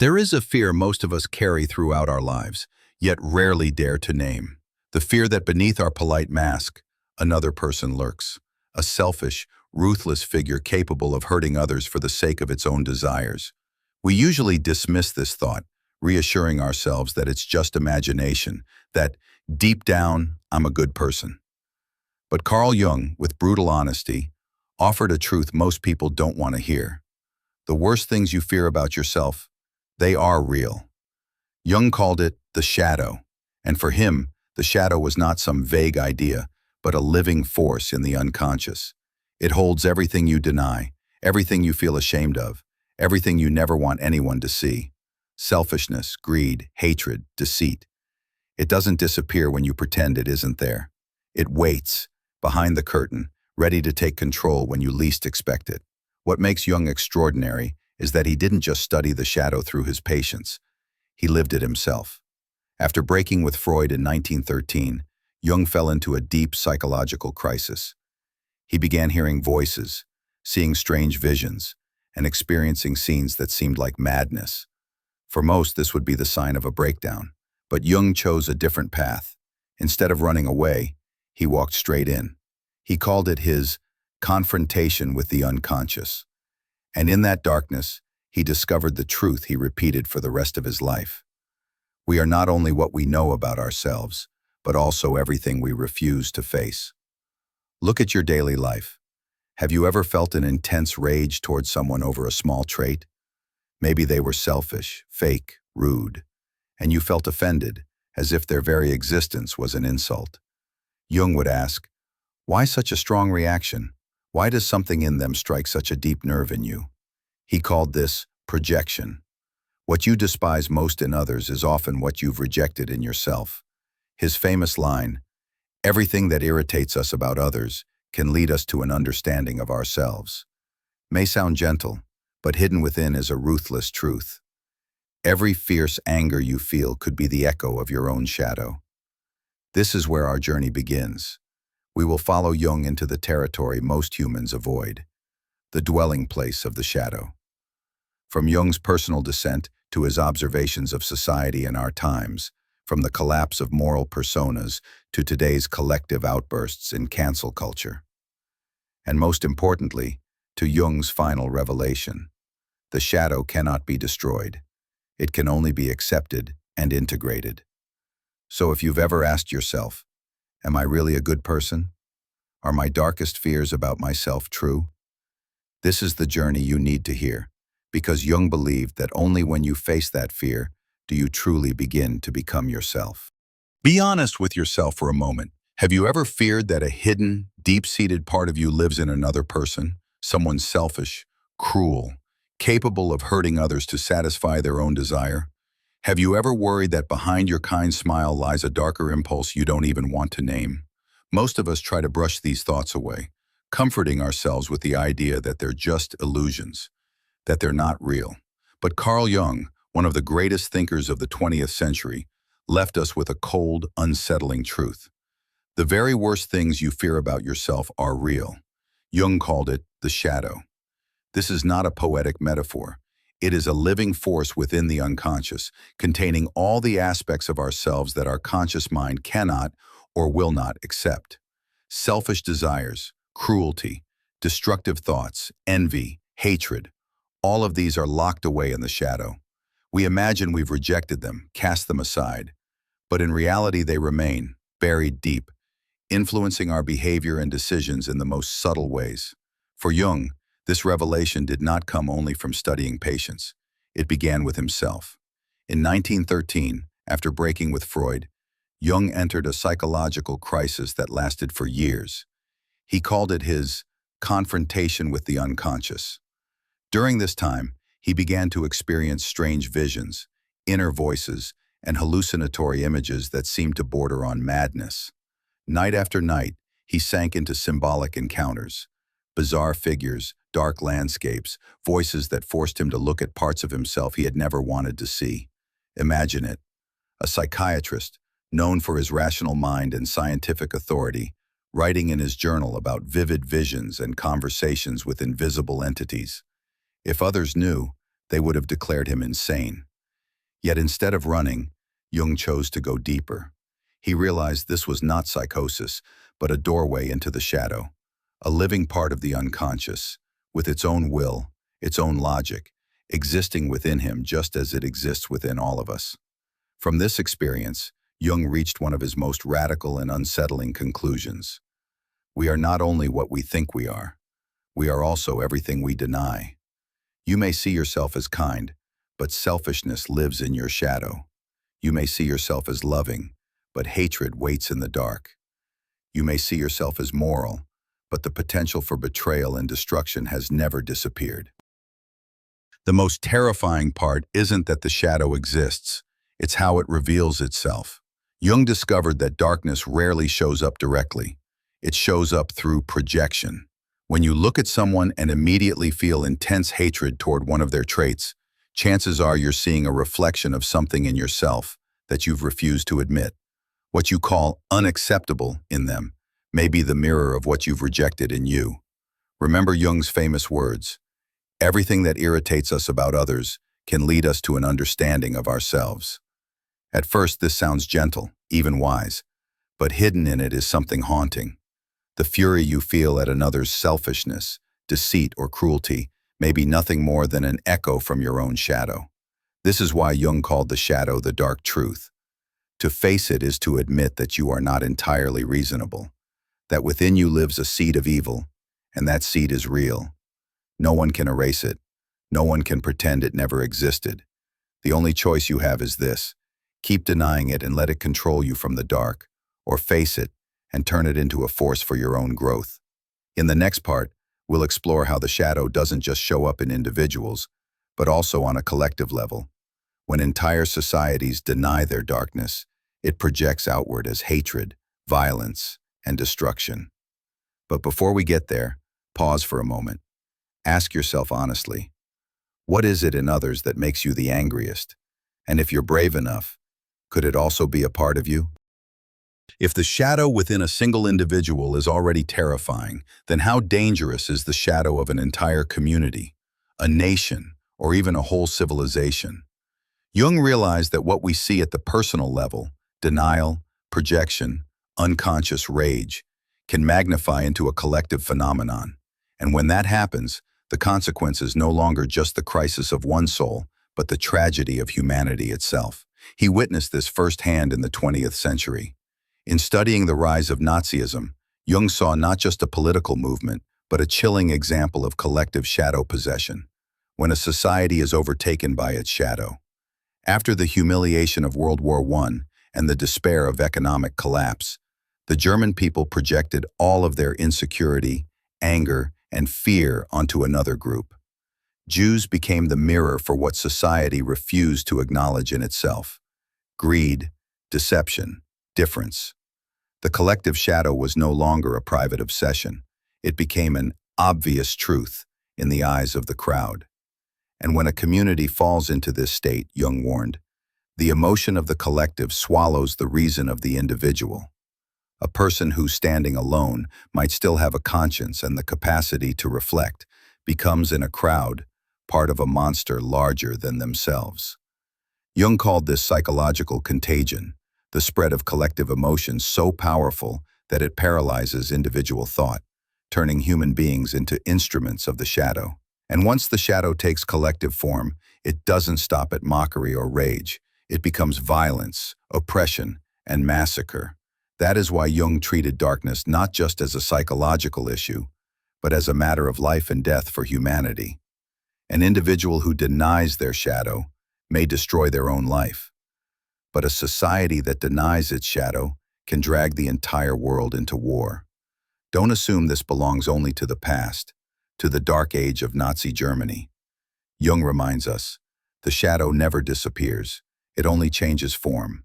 There is a fear most of us carry throughout our lives, yet rarely dare to name. The fear that beneath our polite mask, another person lurks. A selfish, ruthless figure capable of hurting others for the sake of its own desires. We usually dismiss this thought, reassuring ourselves that it's just imagination, that deep down, I'm a good person. But Carl Jung, with brutal honesty, offered a truth most people don't want to hear. The worst things you fear about yourself, they are real. Jung called it the shadow, and for him, the shadow was not some vague idea, but a living force in the unconscious. It holds everything you deny, everything you feel ashamed of, everything you never want anyone to see. Selfishness, greed, hatred, deceit. It doesn't disappear when you pretend it isn't there. It waits, behind the curtain, ready to take control when you least expect it. What makes Jung extraordinary is that he didn't just study the shadow through his patients. He lived it himself. After breaking with Freud in 1913, Jung fell into a deep psychological crisis. He began hearing voices, seeing strange visions, and experiencing scenes that seemed like madness. For most, this would be the sign of a breakdown. But Jung chose a different path. Instead of running away, he walked straight in. He called it his confrontation with the unconscious. And in that darkness, he discovered the truth he repeated for the rest of his life. We are not only what we know about ourselves, but also everything we refuse to face. Look at your daily life. Have you ever felt an intense rage towards someone over a small trait? Maybe they were selfish, fake, rude, and you felt offended, as if their very existence was an insult. Jung would ask, why such a strong reaction? Why does something in them strike such a deep nerve in you? He called this projection. What you despise most in others is often what you've rejected in yourself. His famous line, everything that irritates us about others can lead us to an understanding of ourselves, may sound gentle, but hidden within is a ruthless truth. Every fierce anger you feel could be the echo of your own shadow. This is where our journey begins. We will follow Jung into the territory most humans avoid, the dwelling place of the shadow. From Jung's personal descent to his observations of society in our times, from the collapse of moral personas to today's collective outbursts in cancel culture. And most importantly, to Jung's final revelation. The shadow cannot be destroyed. It can only be accepted and integrated. So if you've ever asked yourself, am I really a good person? Are my darkest fears about myself true? This is the journey you need to hear, because Jung believed that only when you face that fear do you truly begin to become yourself. Be honest with yourself for a moment. Have you ever feared that a hidden, deep-seated part of you lives in another person? Someone selfish, cruel, capable of hurting others to satisfy their own desire? Have you ever worried that behind your kind smile lies a darker impulse you don't even want to name? Most of us try to brush these thoughts away, comforting ourselves with the idea that they're just illusions, that they're not real. But Carl Jung, one of the greatest thinkers of the 20th century, left us with a cold, unsettling truth. The very worst things you fear about yourself are real. Jung called it the shadow. This is not a poetic metaphor. It is a living force within the unconscious, containing all the aspects of ourselves that our conscious mind cannot or will not accept. Selfish desires, cruelty, destructive thoughts, envy, hatred, all of these are locked away in the shadow. We imagine we've rejected them, cast them aside, but in reality they remain, buried deep, influencing our behavior and decisions in the most subtle ways. For Jung, this revelation did not come only from studying patients. It began with himself. In 1913, after breaking with Freud, Jung entered a psychological crisis that lasted for years. He called it his confrontation with the unconscious. During this time, he began to experience strange visions, inner voices, and hallucinatory images that seemed to border on madness. Night after night, he sank into symbolic encounters, bizarre figures, dark landscapes, voices that forced him to look at parts of himself he had never wanted to see. Imagine it. A psychiatrist, known for his rational mind and scientific authority, writing in his journal about vivid visions and conversations with invisible entities. If others knew, they would have declared him insane. Yet instead of running, Jung chose to go deeper. He realized this was not psychosis, but a doorway into the shadow, a living part of the unconscious, with its own will, its own logic, existing within him just as it exists within all of us. From this experience, Jung reached one of his most radical and unsettling conclusions. We are not only what we think we are also everything we deny. You may see yourself as kind, but selfishness lives in your shadow. You may see yourself as loving, but hatred waits in the dark. You may see yourself as moral, but the potential for betrayal and destruction has never disappeared. The most terrifying part isn't that the shadow exists, it's how it reveals itself. Jung discovered that darkness rarely shows up directly. It shows up through projection. When you look at someone and immediately feel intense hatred toward one of their traits, chances are you're seeing a reflection of something in yourself that you've refused to admit. What you call unacceptable in them may be the mirror of what you've rejected in you. Remember Jung's famous words, "Everything that irritates us about others can lead us to an understanding of ourselves." At first, this sounds gentle, even wise, but hidden in it is something haunting. The fury you feel at another's selfishness, deceit, or cruelty may be nothing more than an echo from your own shadow. This is why Jung called the shadow the dark truth. To face it is to admit that you are not entirely reasonable, that within you lives a seed of evil, and that seed is real. No one can erase it. No one can pretend it never existed. The only choice you have is this: keep denying it and let it control you from the dark, or face it and turn it into a force for your own growth. In the next part, we'll explore how the shadow doesn't just show up in individuals, but also on a collective level. When entire societies deny their darkness, it projects outward as hatred, violence, and destruction. But before we get there, pause for a moment. Ask yourself honestly, what is it in others that makes you the angriest? And if you're brave enough, could it also be a part of you? If the shadow within a single individual is already terrifying, then how dangerous is the shadow of an entire community, a nation, or even a whole civilization? Jung realized that what we see at the personal level, denial, projection, unconscious rage, can magnify into a collective phenomenon. And when that happens, the consequence is no longer just the crisis of one soul, but the tragedy of humanity itself. He witnessed this firsthand in the 20th century. In studying the rise of Nazism, Jung saw not just a political movement, but a chilling example of collective shadow possession, when a society is overtaken by its shadow. After the humiliation of World War I and the despair of economic collapse, the German people projected all of their insecurity, anger, and fear onto another group. Jews became the mirror for what society refused to acknowledge in itself: greed, deception, difference. The collective shadow was no longer a private obsession. It became an obvious truth in the eyes of the crowd. And when a community falls into this state, Jung warned, the emotion of the collective swallows the reason of the individual. A person who, standing alone, might still have a conscience and the capacity to reflect, becomes in a crowd part of a monster larger than themselves. Jung called this psychological contagion, the spread of collective emotions so powerful that it paralyzes individual thought, turning human beings into instruments of the shadow. And once the shadow takes collective form, it doesn't stop at mockery or rage. It becomes violence, oppression, and massacre. That is why Jung treated darkness not just as a psychological issue, but as a matter of life and death for humanity. An individual who denies their shadow may destroy their own life, but a society that denies its shadow can drag the entire world into war. Don't assume this belongs only to the past, to the dark age of Nazi Germany. Jung reminds us, the shadow never disappears, it only changes form.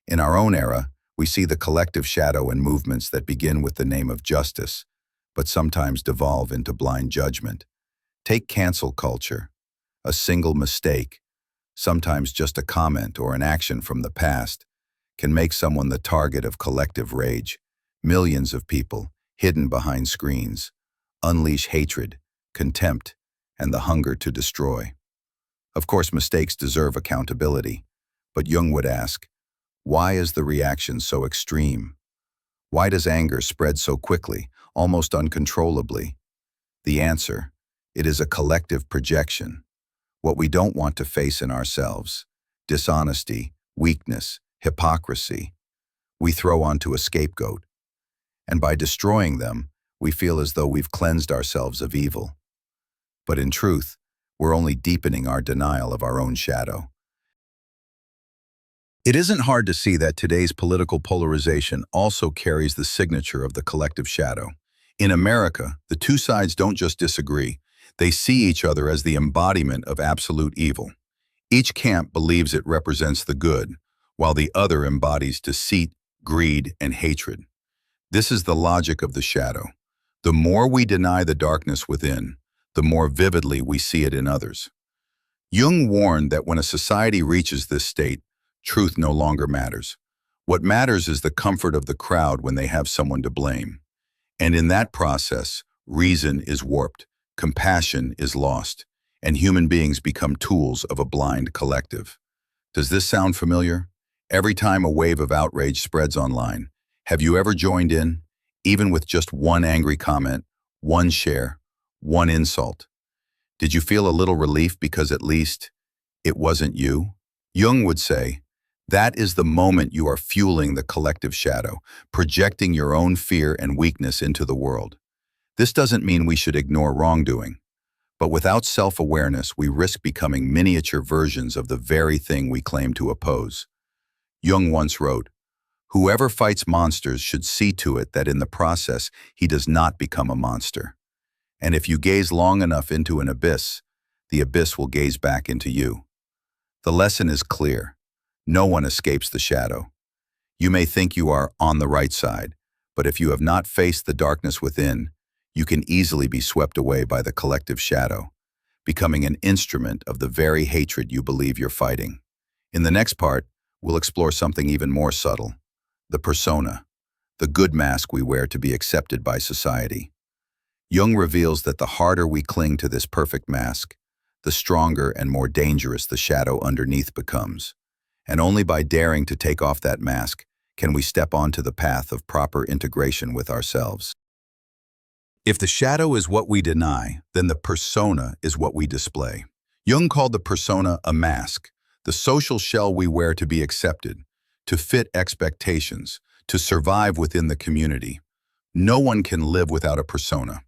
In our own era, we see the collective shadow in movements that begin with the name of justice, but sometimes devolve into blind judgment. Take cancel culture. A single mistake, sometimes just a comment or an action from the past, can make someone the target of collective rage. Millions of people, hidden behind screens, unleash hatred, contempt, and the hunger to destroy. Of course, mistakes deserve accountability, But Jung would ask, why is the reaction so extreme? Why does anger spread so quickly, almost uncontrollably? The answer, it is a collective projection. What we don't want to face in ourselves, dishonesty, weakness, hypocrisy, we throw onto a scapegoat. And by destroying them, we feel as though we've cleansed ourselves of evil. But in truth, we're only deepening our denial of our own shadow. It isn't hard to see that today's political polarization also carries the signature of the collective shadow. In America, the two sides don't just disagree. They see each other as the embodiment of absolute evil. Each camp believes it represents the good, while the other embodies deceit, greed, and hatred. This is the logic of the shadow. The more we deny the darkness within, the more vividly we see it in others. Jung warned that when a society reaches this state, truth no longer matters. What matters is the comfort of the crowd when they have someone to blame. And in that process, reason is warped, compassion is lost, and human beings become tools of a blind collective. Does this sound familiar? Every time a wave of outrage spreads online, have you ever joined in, even with just one angry comment, one share, one insult? Did you feel a little relief because at least it wasn't you? Jung would say, that is the moment you are fueling the collective shadow, projecting your own fear and weakness into the world. This doesn't mean we should ignore wrongdoing, but without self-awareness, we risk becoming miniature versions of the very thing we claim to oppose. Jung once wrote, "Whoever fights monsters should see to it that in the process he does not become a monster. And if you gaze long enough into an abyss, the abyss will gaze back into you." The lesson is clear. No one escapes the shadow. You may think you are on the right side, but if you have not faced the darkness within, you can easily be swept away by the collective shadow, becoming an instrument of the very hatred you believe you're fighting. In the next part, we'll explore something even more subtle, the persona, the good mask we wear to be accepted by society. Jung reveals that the harder we cling to this perfect mask, the stronger and more dangerous the shadow underneath becomes. And only by daring to take off that mask can we step onto the path of proper integration with ourselves. If the shadow is what we deny, then the persona is what we display. Jung called the persona a mask, the social shell we wear to be accepted, to fit expectations, to survive within the community. No one can live without a persona.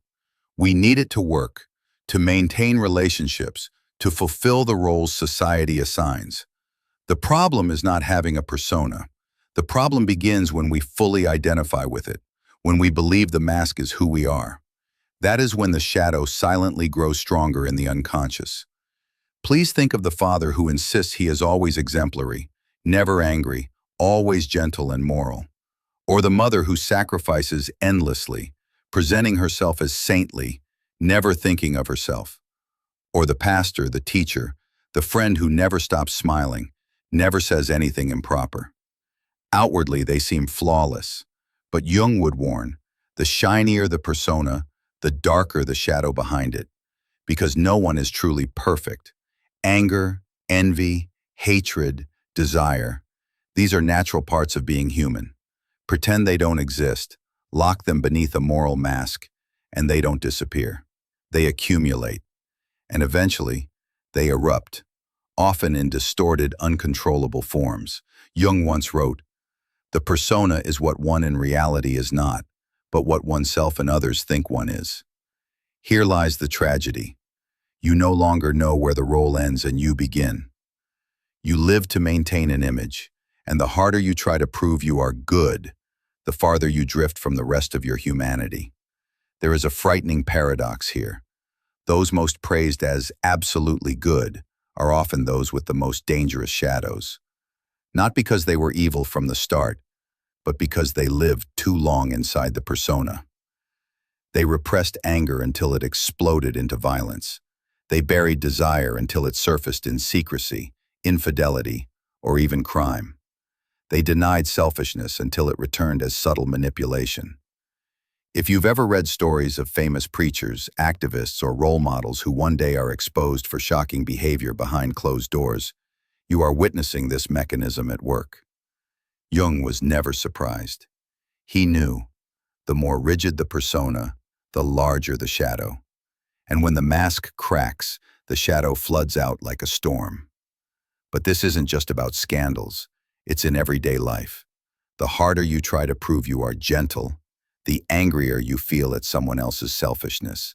We need it to work, to maintain relationships, to fulfill the roles society assigns. The problem is not having a persona. The problem begins when we fully identify with it, when we believe the mask is who we are. That is when the shadow silently grows stronger in the unconscious. Please think of the father who insists he is always exemplary, never angry, always gentle and moral. Or the mother who sacrifices endlessly, presenting herself as saintly, never thinking of herself. Or the pastor, the teacher, the friend who never stops smiling, never says anything improper. Outwardly, they seem flawless, but Jung would warn, the shinier the persona, the darker the shadow behind it, because no one is truly perfect. Anger, envy, hatred, desire, these are natural parts of being human. Pretend they don't exist, lock them beneath a moral mask, and they don't disappear. They accumulate, and eventually, they erupt, often in distorted, uncontrollable forms. Jung once wrote, "The persona is what one in reality is not, but what oneself and others think one is." Here lies the tragedy. You no longer know where the role ends and you begin. You live to maintain an image, and the harder you try to prove you are good, the farther you drift from the rest of your humanity. There is a frightening paradox here. Those most praised as absolutely good are often those with the most dangerous shadows. Not because they were evil from the start, but because they lived too long inside the persona. They repressed anger until it exploded into violence. They buried desire until it surfaced in secrecy, infidelity, or even crime. They denied selfishness until it returned as subtle manipulation. If you've ever read stories of famous preachers, activists, or role models who one day are exposed for shocking behavior behind closed doors, You are witnessing this mechanism at work. Jung was never surprised. He knew the more rigid the persona, the larger the shadow. And when the mask cracks, the shadow floods out like a storm. But this isn't just about scandals. It's in everyday life. The harder you try to prove you are gentle, the angrier you feel at someone else's selfishness.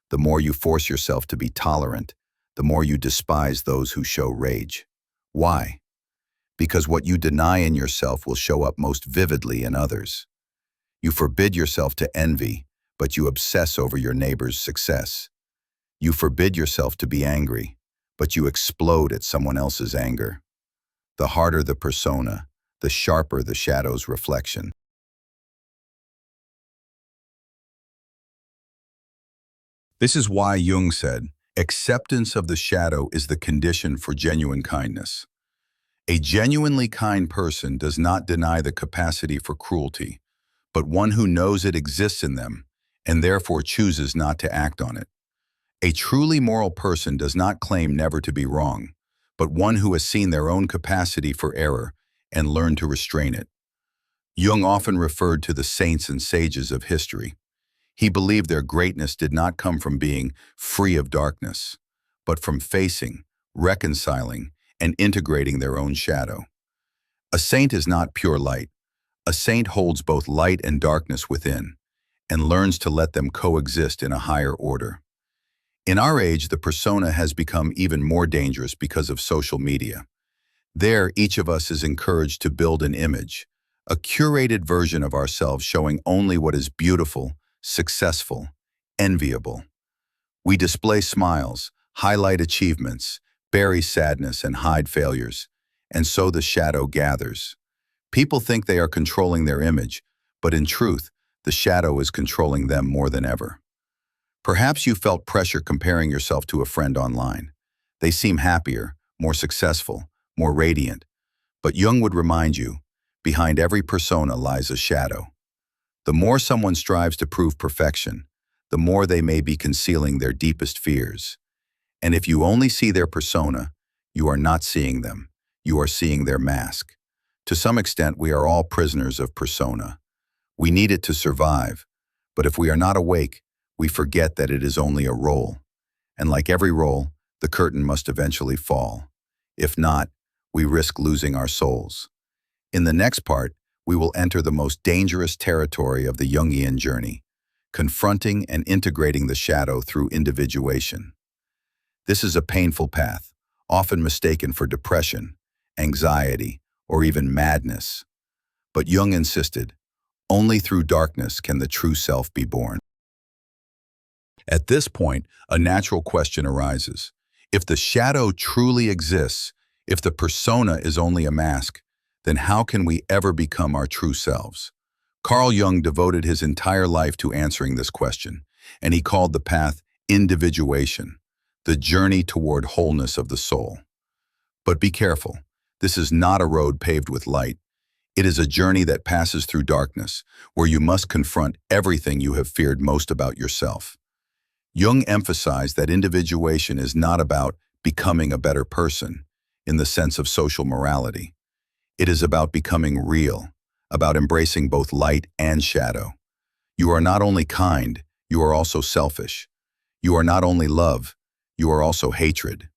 The more you force yourself to be tolerant, the more you despise those who show rage. Why? Because what you deny in yourself will show up most vividly in others. You forbid yourself to envy, but you obsess over your neighbor's success. You forbid yourself to be angry, but you explode at someone else's anger. The harder the persona, the sharper the shadow's reflection. This is why Jung said, acceptance of the shadow is the condition for genuine kindness. A genuinely kind person does not deny the capacity for cruelty, but one who knows it exists in them and therefore chooses not to act on it. A truly moral person does not claim never to be wrong, but one who has seen their own capacity for error and learned to restrain it. Jung often referred to the saints and sages of history. He believed their greatness did not come from being free of darkness, but from facing, reconciling, and integrating their own shadow. A saint is not pure light. A saint holds both light and darkness within, and learns to let them coexist in a higher order. In our age, the persona has become even more dangerous because of social media. There, each of us is encouraged to build an image, a curated version of ourselves showing only what is beautiful, successful, enviable. We display smiles, highlight achievements, bury sadness, and hide failures, and so the shadow gathers. People think they are controlling their image, but in truth, the shadow is controlling them more than ever. Perhaps you felt pressure comparing yourself to a friend online. They seem happier, more successful, more radiant. But Jung would remind you, behind every persona lies a shadow. The more someone strives to prove perfection, the more they may be concealing their deepest fears. And if you only see their persona, you are not seeing them. You are seeing their mask. To some extent, we are all prisoners of persona. We need it to survive, but if we are not awake, we forget that it is only a role. And like every role, the curtain must eventually fall. If not, we risk losing our souls. In the next part, we will enter the most dangerous territory of the Jungian journey, confronting and integrating the shadow through individuation. This is a painful path, often mistaken for depression, anxiety, or even madness. But Jung insisted, only through darkness can the true self be born. At this point, a natural question arises. If the shadow truly exists, if the persona is only a mask, then how can we ever become our true selves? Carl Jung devoted his entire life to answering this question, and he called the path individuation, the journey toward wholeness of the soul. But be careful, this is not a road paved with light. It is a journey that passes through darkness, where you must confront everything you have feared most about yourself. Jung emphasized that individuation is not about becoming a better person, in the sense of social morality. It is about becoming real, about embracing both light and shadow. You are not only kind, you are also selfish. You are not only love, you are also hatred.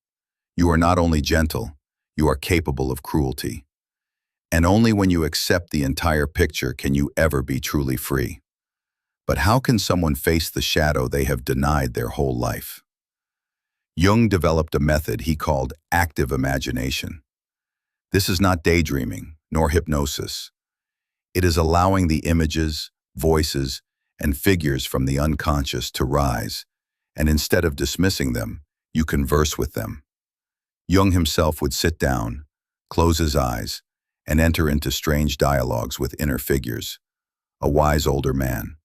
You are not only gentle, you are capable of cruelty. And only when you accept the entire picture can you ever be truly free. But how can someone face the shadow they have denied their whole life? Jung developed a method he called active imagination. This is not daydreaming, nor hypnosis. It is allowing the images, voices, and figures from the unconscious to rise, and instead of dismissing them, you converse with them. Jung himself would sit down, close his eyes, and enter into strange dialogues with inner figures. A wise older man,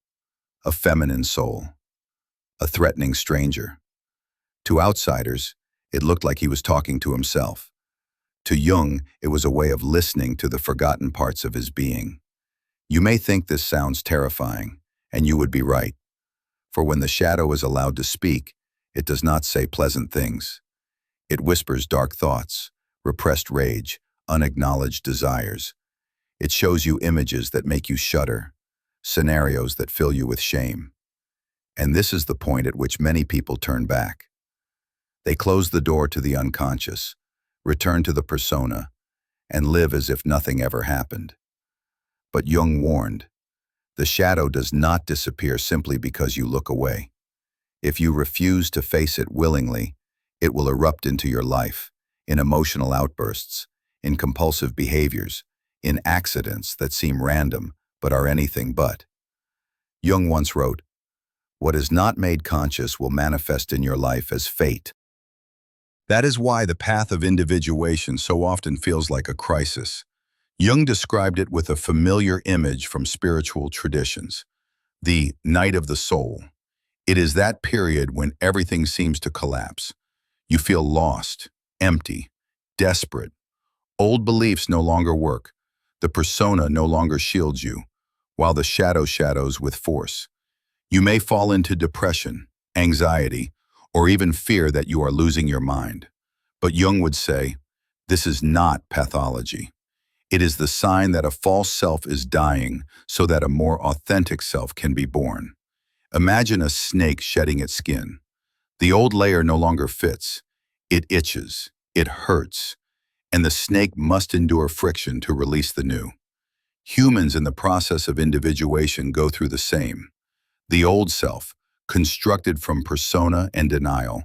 a feminine soul, a threatening stranger. To outsiders, it looked like he was talking to himself. To Jung, it was a way of listening to the forgotten parts of his being. You may think this sounds terrifying, and you would be right. For when the shadow is allowed to speak, it does not say pleasant things. It whispers dark thoughts, repressed rage, unacknowledged desires. It shows you images that make you shudder, scenarios that fill you with shame. And this is the point at which many people turn back. They close the door to the unconscious, return to the persona, and live as if nothing ever happened. But Jung warned, the shadow does not disappear simply because you look away. If you refuse to face it willingly, it will erupt into your life, in emotional outbursts, in compulsive behaviors, in accidents that seem random but are anything but. Jung once wrote, "What is not made conscious will manifest in your life as fate." That is why the path of individuation so often feels like a crisis. Jung described it with a familiar image from spiritual traditions, the night of the soul. It is that period when everything seems to collapse. You feel lost, empty, desperate. Old beliefs no longer work. The persona no longer shields you, while the shadow shadows with force. You may fall into depression, anxiety, or even fear that you are losing your mind. But Jung would say, this is not pathology. It is the sign that a false self is dying so that a more authentic self can be born. Imagine a snake shedding its skin. The old layer no longer fits. It itches, it hurts, and the snake must endure friction to release the new. Humans in the process of individuation go through the same. The old self, constructed from persona and denial,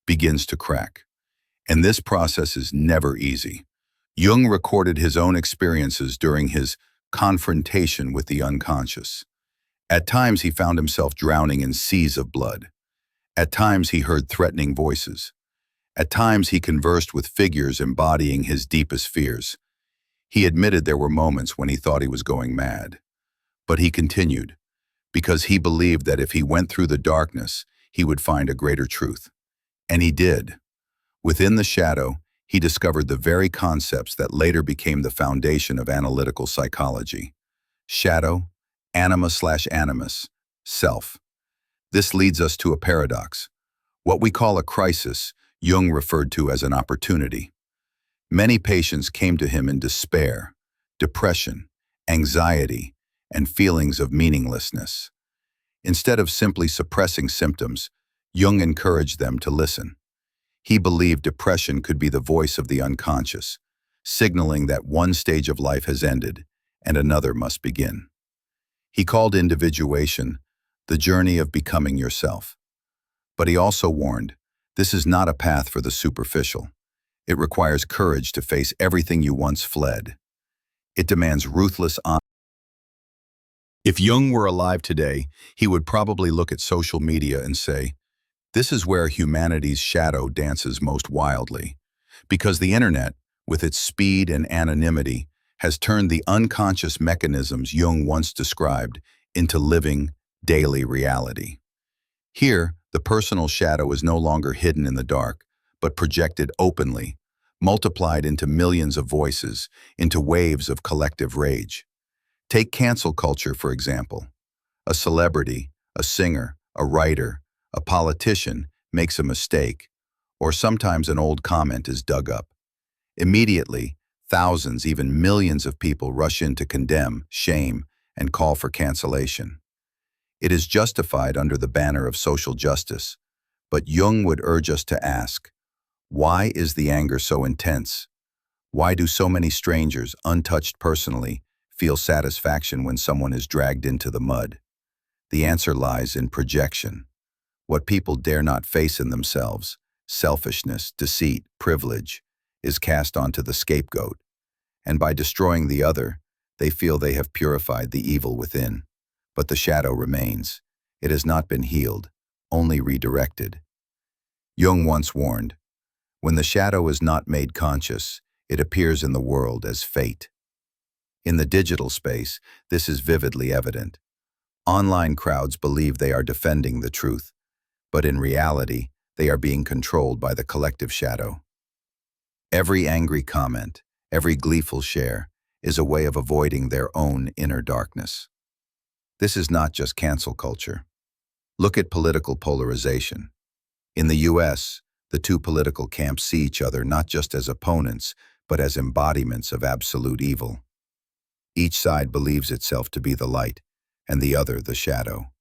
begins to crack. And this process is never easy. Jung recorded his own experiences during his confrontation with the unconscious. At times he found himself drowning in seas of blood. At times he heard threatening voices. At times he conversed with figures embodying his deepest fears. He admitted there were moments when he thought he was going mad. But he continued, because he believed that if he went through the darkness, he would find a greater truth. And he did. Within the shadow, he discovered the very concepts that later became the foundation of analytical psychology. Shadow, anima/animus, self. This leads us to a paradox. What we call a crisis, Jung referred to as an opportunity. Many patients came to him in despair, depression, anxiety, and feelings of meaninglessness. Instead of simply suppressing symptoms, Jung encouraged them to listen. He believed depression could be the voice of the unconscious, signaling that one stage of life has ended and another must begin. He called individuation the journey of becoming yourself. But he also warned, this is not a path for the superficial. It requires courage to face everything you once fled. It demands ruthless honesty. If Jung were alive today, he would probably look at social media and say, this is where humanity's shadow dances most wildly, because the internet, with its speed and anonymity, has turned the unconscious mechanisms Jung once described into living, daily reality. Here, the personal shadow is no longer hidden in the dark, but projected openly, multiplied into millions of voices, into waves of collective rage. Take cancel culture, for example. A celebrity, a singer, a writer, a politician makes a mistake, or sometimes an old comment is dug up. Immediately, thousands, even millions of people rush in to condemn, shame, and call for cancellation. It is justified under the banner of social justice, but Jung would urge us to ask, why is the anger so intense? Why do so many strangers, untouched personally, feel satisfaction when someone is dragged into the mud? The answer lies in projection. What people dare not face in themselves, selfishness, deceit, privilege, is cast onto the scapegoat. And by destroying the other, they feel they have purified the evil within. But the shadow remains. It has not been healed, only redirected. Jung once warned, when the shadow is not made conscious, it appears in the world as fate. In the digital space, this is vividly evident. Online crowds believe they are defending the truth, but in reality, they are being controlled by the collective shadow. Every angry comment, every gleeful share, is a way of avoiding their own inner darkness. This is not just cancel culture. Look at political polarization. In the US, The two political camps see each other not just as opponents, but as embodiments of absolute evil. Each side believes itself to be the light, and the other the shadow.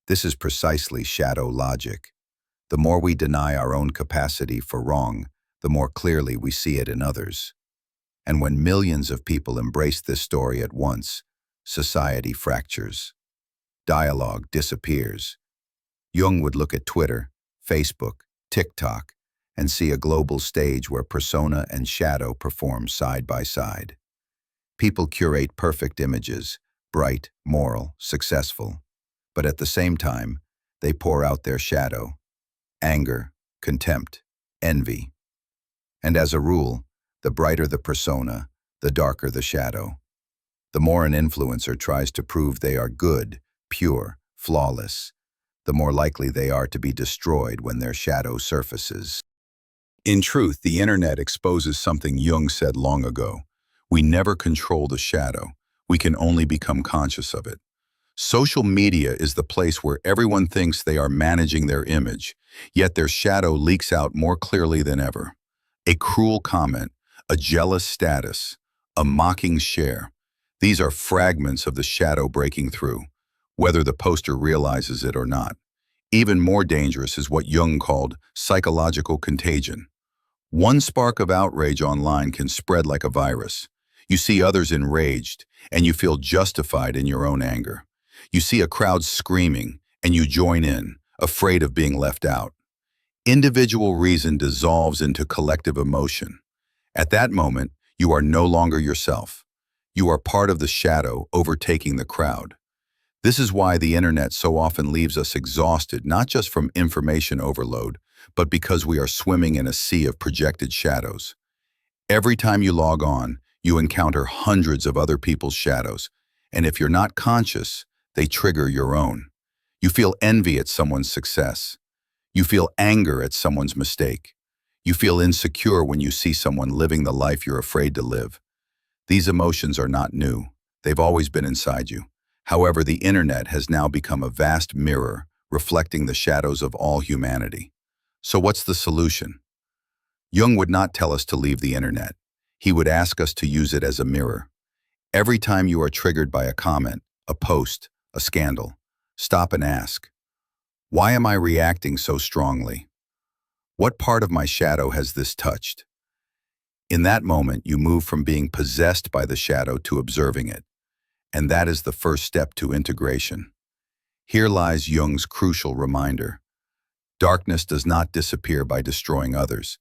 This is precisely shadow logic. The more we deny our own capacity for wrong, the more clearly we see it in others. And when millions of people embrace this story at once, society fractures. Dialogue disappears. Jung would look at Twitter, Facebook, TikTok, and see a global stage where persona and shadow perform side by side. People curate perfect images, bright, moral, successful. But at the same time, they pour out their shadow, anger, contempt, envy. And as a rule, the brighter the persona, the darker the shadow. The more an influencer tries to prove they are good, pure, flawless, the more likely they are to be destroyed when their shadow surfaces. In truth, the internet exposes something Jung said long ago. We never control the shadow. We can only become conscious of it. Social media is the place where everyone thinks they are managing their image, yet their shadow leaks out more clearly than ever. A cruel comment, a jealous status, a mocking share. These are fragments of the shadow breaking through, whether the poster realizes it or not. Even more dangerous is what Jung called psychological contagion. One spark of outrage online can spread like a virus. You see others enraged, and you feel justified in your own anger. You see a crowd screaming, and you join in, afraid of being left out. Individual reason dissolves into collective emotion. At that moment, you are no longer yourself. You are part of the shadow overtaking the crowd. This is why the internet so often leaves us exhausted, not just from information overload, but because we are swimming in a sea of projected shadows. Every time you log on, you encounter hundreds of other people's shadows, and if you're not conscious, they trigger your own. You feel envy at someone's success. You feel anger at someone's mistake. You feel insecure when you see someone living the life you're afraid to live. These emotions are not new. They've always been inside you. However, the internet has now become a vast mirror, reflecting the shadows of all humanity. So what's the solution? Jung would not tell us to leave the internet. He would ask us to use it as a mirror. Every time you are triggered by a comment, a post, a scandal, stop and ask, why am I reacting so strongly? What part of my shadow has this touched? In that moment, you move from being possessed by the shadow to observing it. And that is the first step to integration. Here lies Jung's crucial reminder. Darkness does not disappear by destroying others.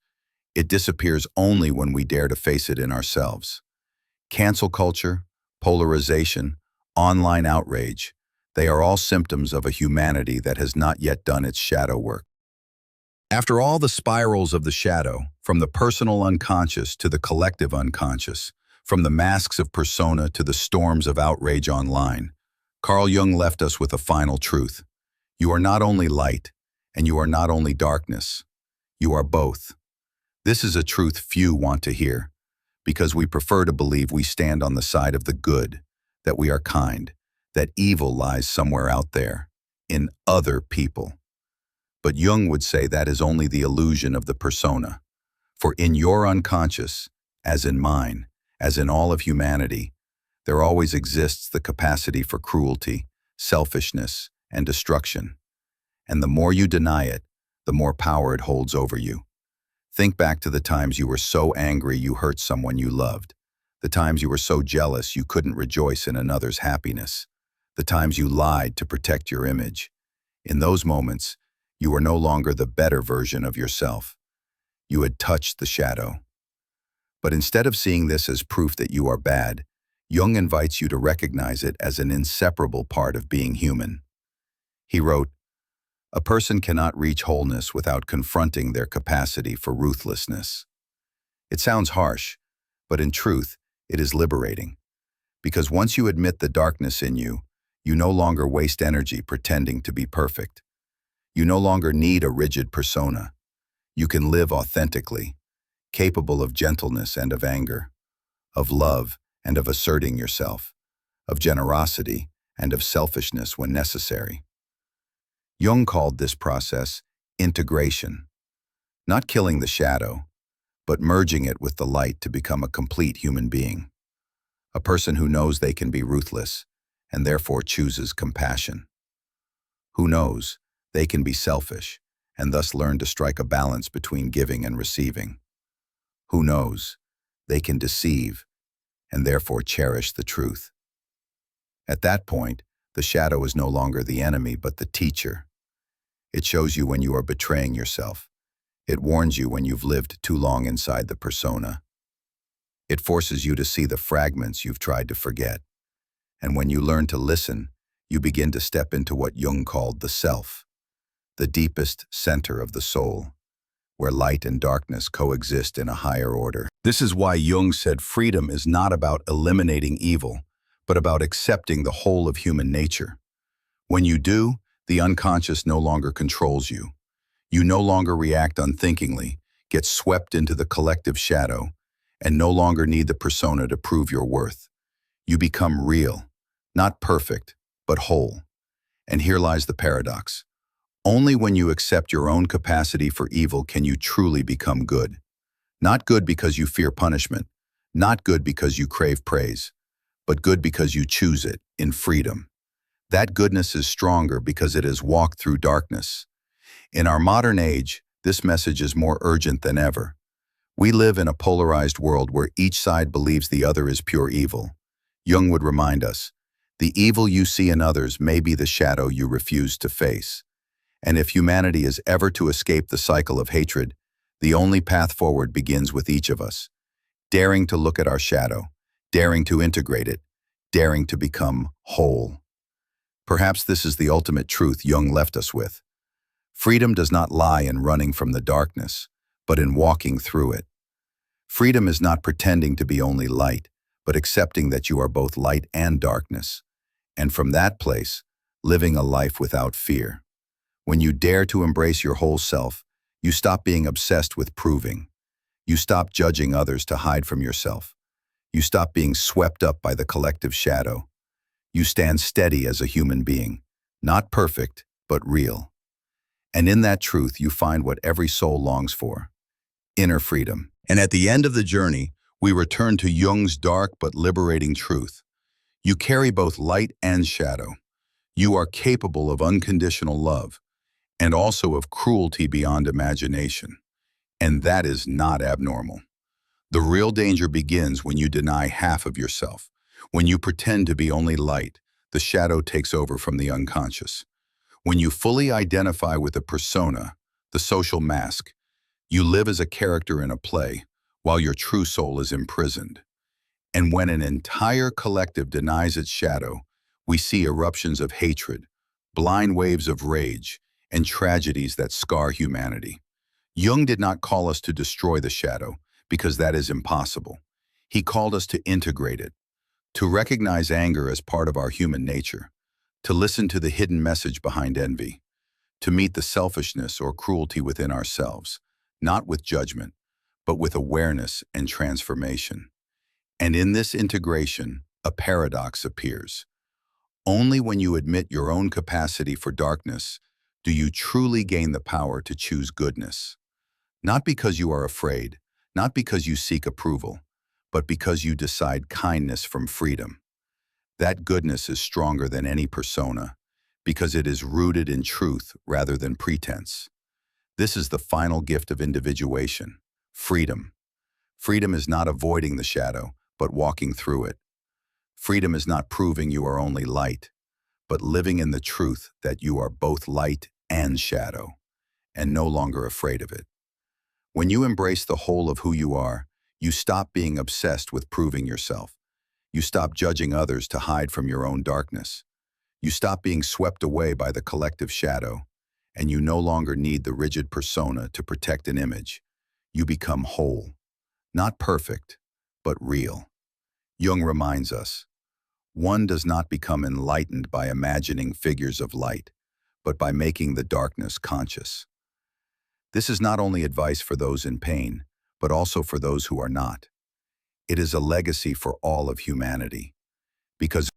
It disappears only when we dare to face it in ourselves. Cancel culture, polarization, online outrage, they are all symptoms of a humanity that has not yet done its shadow work. After all the spirals of the shadow, from the personal unconscious to the collective unconscious, from the masks of persona to the storms of outrage online, Carl Jung left us with a final truth. You are not only light, and you are not only darkness. You are both. This is a truth few want to hear, because we prefer to believe we stand on the side of the good, that we are kind, that evil lies somewhere out there, in other people. But Jung would say that is only the illusion of the persona. For in your unconscious, as in mine, as in all of humanity, there always exists the capacity for cruelty, selfishness, and destruction. And the more you deny it, the more power it holds over you. Think back to the times you were so angry you hurt someone you loved, the times you were so jealous you couldn't rejoice in another's happiness, the times you lied to protect your image. In those moments, you were no longer the better version of yourself. You had touched the shadow. But instead of seeing this as proof that you are bad, Jung invites you to recognize it as an inseparable part of being human. He wrote, "A person cannot reach wholeness without confronting their capacity for ruthlessness." It sounds harsh, but in truth, it is liberating. Because once you admit the darkness in you, you no longer waste energy pretending to be perfect. You no longer need a rigid persona. You can live authentically, capable of gentleness and of anger, of love and of asserting yourself, of generosity and of selfishness when necessary. Jung called this process integration. not killing the shadow, but merging it with the light to become a complete human being. A person who knows they can be ruthless and therefore chooses compassion. Who knows they can be selfish and thus learn to strike a balance between giving and receiving. Who knows they can deceive and therefore cherish the truth. At that point, the shadow is no longer the enemy but the teacher. It shows you when you are betraying yourself. It warns you when you've lived too long inside the persona. It forces you to see the fragments you've tried to forget. And when you learn to listen, you begin to step into what Jung called the self, the deepest center of the soul, where light and darkness coexist in a higher order. This is why Jung said freedom is not about eliminating evil, but about accepting the whole of human nature. When you do, the unconscious no longer controls you. You no longer react unthinkingly, get swept into the collective shadow, and no longer need the persona to prove your worth. You become real, not perfect, but whole. And here lies the paradox. Only when you accept your own capacity for evil can you truly become good. Not good because you fear punishment, not good because you crave praise, but good because you choose it in freedom. That goodness is stronger because it has walked through darkness. In our modern age, this message is more urgent than ever. We live in a polarized world where each side believes the other is pure evil. Jung would remind us, the evil you see in others may be the shadow you refuse to face. And if humanity is ever to escape the cycle of hatred, the only path forward begins with each of us, daring to look at our shadow, daring to integrate it, daring to become whole. Perhaps this is the ultimate truth Jung left us with. Freedom does not lie in running from the darkness, but in walking through it. Freedom is not pretending to be only light, but accepting that you are both light and darkness, and from that place, living a life without fear. When you dare to embrace your whole self, you stop being obsessed with proving. You stop judging others to hide from yourself. You stop being swept up by the collective shadow. You stand steady as a human being, not perfect, but real. And in that truth, you find what every soul longs for, inner freedom. And at the end of the journey, we return to Jung's dark but liberating truth. You carry both light and shadow. You are capable of unconditional love, and also of cruelty beyond imagination. And that is not abnormal. The real danger begins when you deny half of yourself. When you pretend to be only light, the shadow takes over from the unconscious. When you fully identify with a persona, the social mask, you live as a character in a play, while your true soul is imprisoned. And when an entire collective denies its shadow, we see eruptions of hatred, blind waves of rage, and tragedies that scar humanity. Jung did not call us to destroy the shadow, because that is impossible. He called us to integrate it, to recognize anger as part of our human nature, to listen to the hidden message behind envy, to meet the selfishness or cruelty within ourselves, not with judgment, but with awareness and transformation. And in this integration, a paradox appears. Only when you admit your own capacity for darkness do you truly gain the power to choose goodness. Not because you are afraid, not because you seek approval, but because you decide kindness from freedom. That goodness is stronger than any persona, because it is rooted in truth rather than pretense. This is the final gift of individuation, freedom. Freedom is not avoiding the shadow, but walking through it. Freedom is not proving you are only light, but living in the truth that you are both light and shadow, and no longer afraid of it. When you embrace the whole of who you are, you stop being obsessed with proving yourself. You stop judging others to hide from your own darkness. You stop being swept away by the collective shadow, and you no longer need the rigid persona to protect an image. You become whole, not perfect, but real. Jung reminds us, one does not become enlightened by imagining figures of light, but by making the darkness conscious. This is not only advice for those in pain, but also for those who are not. It is a legacy for all of humanity, because